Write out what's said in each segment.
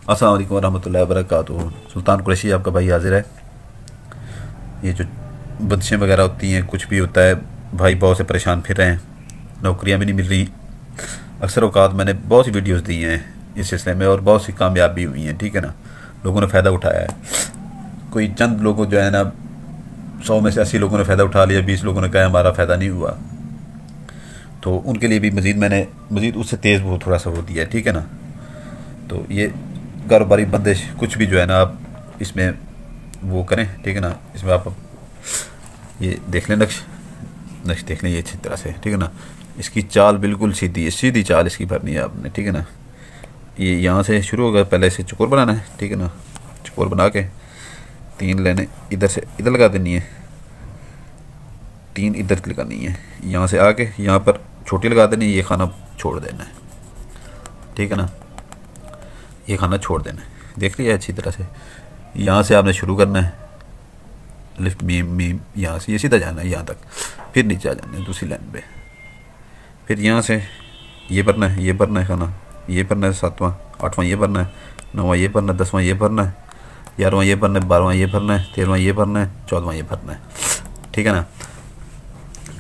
अस्सलाम वालेकुम रहमतुल्लाहि व बरकातुहू। सुल्तान कुरैशी आपका भाई हाजिर है। ये जो बंदिशें वगैरह होती हैं, कुछ भी होता है, भाई बहुत से परेशान फिर रहे हैं, नौकरियां भी नहीं मिल रही। अक्सर औकात मैंने बहुत सी वीडियोस दी हैं इस सिलसिले में और बहुत सी कामयाब भी हुई हैं, ठीक है ना। लोगों ने फ़ायदा उठाया है। कोई चंद लोगों जो है ना, 100 में से 80 लोगों ने फ़ायदा उठा लिया, 20 लोगों ने कहा हमारा फ़ायदा नहीं हुआ, तो उनके लिए भी मज़ीद उससे तेज़ वो थोड़ा सा वो दिया है, ठीक है ना। तो ये कारोबारी बंदिश कुछ भी जो है ना, आप इसमें वो करें, ठीक है ना। इसमें आप ये देख लें, नक्श देख लें ये अच्छी तरह से, ठीक है ना। इसकी चाल बिल्कुल सीधी है, सीधी चाल इसकी भरनी है आपने, ठीक है ना। ये यहाँ से शुरू होगा, पहले से चकोर बनाना है, ठीक है ना। चकोर बना के 3 लाइनें इधर से इधर लगा देनी है, 3 इधर लगानी है। यहाँ से आके यहाँ पर छोटी लगा देनी है, ये खाना छोड़ देना है, ठीक है ना। ये खाना छोड़ देना है, देख लिया अच्छी तरह से। यहाँ से आपने शुरू करना है, लिफ्ट मीम यहाँ से ये सीधा जाना है यहाँ तक, फिर नीचे आ जाना है दूसरी लाइन पे। फिर यहाँ से ये भरना है, ये भरना है खाना, ये भरना है 7वां 8वां ये भरना है, 9वां ये भरना है, 10वां ये भरना है, 11वां ये भरना है, 12वां ये भरना है, 13वां ये भरना है, 14वां ये भरना है, ठीक है ना।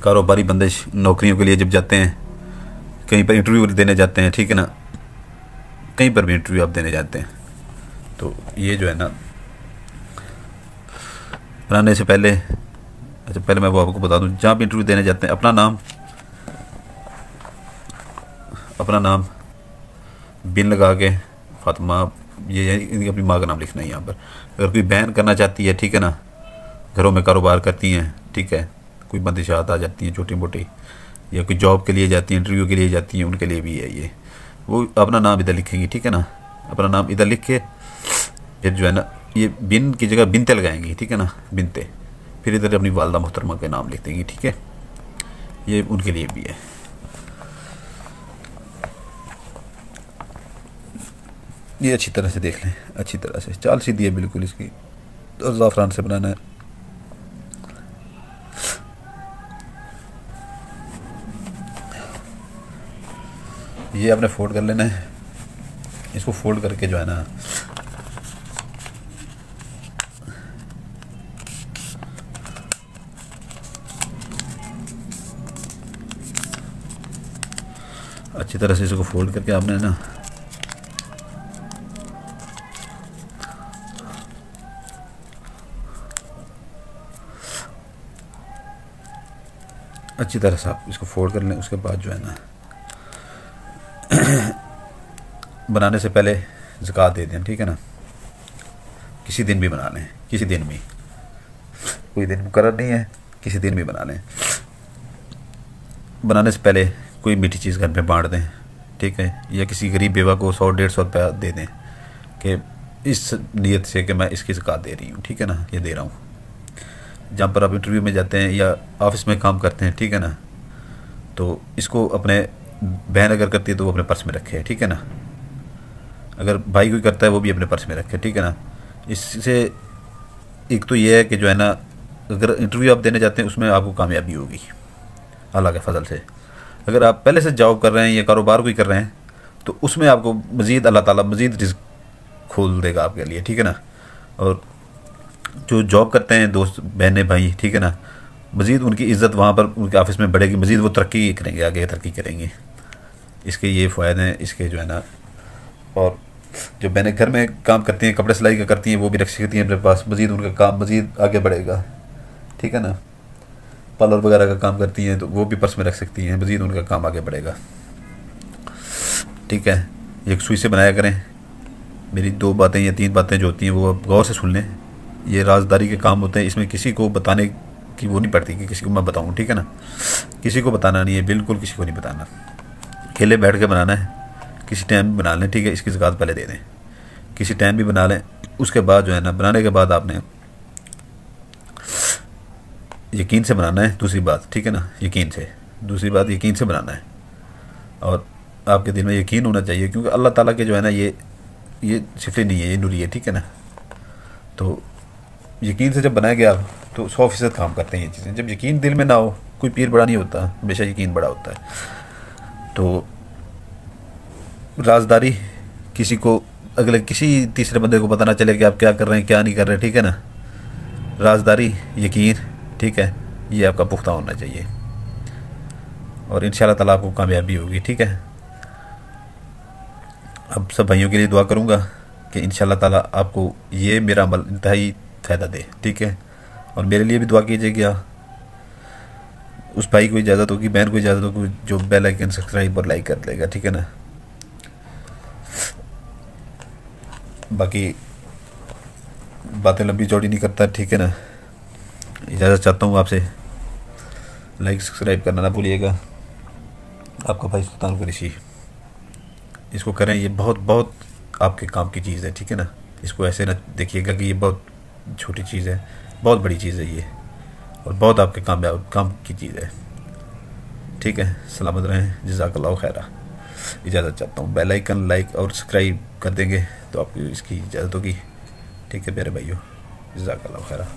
कारोबारी बंदिश नौकरियों के लिए जब जाते हैं, कहीं पर इंटरव्यू देने जाते हैं, ठीक है ना, कहीं पर भी इंटरव्यू आप देने जाते हैं, तो ये जो है ना बनाने से पहले, अच्छा पहले मैं वो आपको बता दूं, जहाँ भी इंटरव्यू देने जाते हैं अपना नाम बिन लगा के फातिमा, ये इनकी अपनी माँ का नाम लिखना है यहाँ पर। अगर कोई बहन करना चाहती है, ठीक है ना, घरों में कारोबार करती हैं, ठीक है, कोई बंदिशात आ जाती हैं छोटी मोटी, या कोई जॉब के लिए जाती हैं, इंटरव्यू के लिए जाती हैं, उनके लिए भी है ये। वो अपना नाम इधर लिखेंगी, ठीक है ना। अपना नाम इधर लिख के फिर जो है ना, ये बिन की जगह बिनते लगाएंगी, ठीक है ना, बिनते। फिर इधर अपनी वालदा मोहतरमा के नाम लिख देंगी, ठीक है। ये उनके लिए भी है। ये अच्छी तरह से देख लें, अच्छी तरह से चाल सीधी है बिल्कुल इसकी, और ज़ाफ़रान से बनाना है। ये आपने फोल्ड कर लेना है, इसको फोल्ड करके जो है ना, अच्छी तरह से इसको फोल्ड करके आपने ना अच्छी तरह से आप इसको फोल्ड कर लें। उसके बाद जो है ना बनाने से पहले ज़कात दे दें, ठीक है ना। किसी दिन भी बना लें, किसी दिन भी, कोई दिन मुकर्रर नहीं है, किसी दिन भी बना लें। बनाने से पहले कोई मीठी चीज़ घर में बांट दें, ठीक है, या किसी गरीब बेवा को 100-150 रुपया दे दें कि इस नीयत से कि मैं इसकी ज़कात दे रही हूँ, ठीक है ना, ये दे रहा हूँ। जहाँ पर आप इंटरव्यू में जाते हैं या ऑफिस में काम करते हैं, ठीक है ना, तो इसको अपने बहन अगर करती है तो वो अपने पर्स में रखे, ठीक है ना। अगर भाई कोई करता है वो भी अपने पर्स में रखे, ठीक है ना। इससे एक तो ये है कि जो है ना, अगर इंटरव्यू आप देने जाते हैं उसमें आपको कामयाबी होगी अल्लाह के फजल से। अगर आप पहले से जॉब कर रहे हैं या कारोबार कोई कर रहे हैं तो उसमें आपको मज़ीद अल्लाह ताला मज़ीद रिज़्क़ खोल देगा आपके लिए, ठीक है ना। और जो जॉब करते हैं दोस्त बहनें भाई, ठीक है ना, मज़ीद उनकी इज़्ज़त वहाँ पर उनके ऑफिस में बढ़ेगी, मज़ीद वो तरक्की करेंगे, आगे तरक्की करेंगे। इसके ये फ़ायदे हैं इसके जो है ना। और जो बहनें घर में काम करती हैं, कपड़े सिलाई का करती हैं, वो भी रख सकती हैं अपने पास, मज़ीद उनका काम मज़ीद आगे बढ़ेगा, ठीक है ना। पार्लर वगैरह का काम करती हैं तो वो भी पर्स में रख सकती हैं, मज़ीद उनका काम आगे बढ़ेगा, ठीक है। एक सुई से बनाया करें। मेरी 2 बातें या 3 बातें जो होती हैं वो आप गौर से सुन लें। ये राजदारी के काम होते हैं, इसमें किसी को बताने की वो नहीं पड़ती कि किसी को मैं बताऊं, ठीक है ना। किसी को बताना नहीं है, बिल्कुल किसी को नहीं बताना। अकेले बैठ के बनाना है, किसी टाइम भी बना लें, ठीक है। इसकी ज़कात पहले दे दें, किसी टाइम भी बना लें। उसके बाद जो है ना, बनाने के बाद आपने यकीन से बनाना है, दूसरी बात, ठीक है ना, यकीन से, दूसरी बात यकीन से बनाना है। और आपके दिल में यकीन होना चाहिए, क्योंकि अल्लाह ताला के जो है ना, ये सिफली नहीं है, ये नूरी है, ठीक है ना। तो यकीन से जब बनाएंगे आप तो 100% काम करते हैं ये चीज़ें। जब यकीन दिल में ना हो, कोई पीर बड़ा नहीं होता, हमेशा यकीन बड़ा होता है। तो राजदारी किसी को अगले किसी तीसरे बंदे को पता ना चले कि आप क्या कर रहे हैं क्या नहीं कर रहे, ठीक है ना। राजदारी, यकीन, ठीक है, ये आपका पुख्ता होना चाहिए और इंशाल्लाह ताला आपको कामयाबी होगी, ठीक है। अब सब भाइयों के लिए दुआ करूँगा कि इंशाल्लाह ताला आपको ये मेरा अमल इंतहाई फ़ायदा दे, ठीक है। और मेरे लिए भी दुआ कीजिएगा। उस भाई को इजाज़त होगी, बहन को इजाज़त होगी जो बेल आइकन सब्सक्राइब और लाइक कर लेगा, ठीक है ना। बाकी बातें लंबी चौड़ी नहीं करता, ठीक है ना। इजाज़त चाहता हूँ आपसे, लाइक सब्सक्राइब करना ना भूलिएगा। आपका भाई सुल्तान कुरैशी, इसको करें, ये बहुत बहुत आपके काम की चीज़ है, ठीक है ना। इसको ऐसे ना देखिएगा कि ये बहुत छोटी चीज़ है, बहुत बड़ी चीज़ है ये, और बहुत आपके काम की चीज़ है, ठीक है। सलामत रहें, जज़ाकल्लाहु खैरा। इजाज़त चाहता हूँ। बेल आइकन लाइक और सब्सक्राइब कर देंगे तो आपको इसकी इजाज़त होगी, ठीक है मेरे भाइयों। जज़ाकल्लाहु खैरा।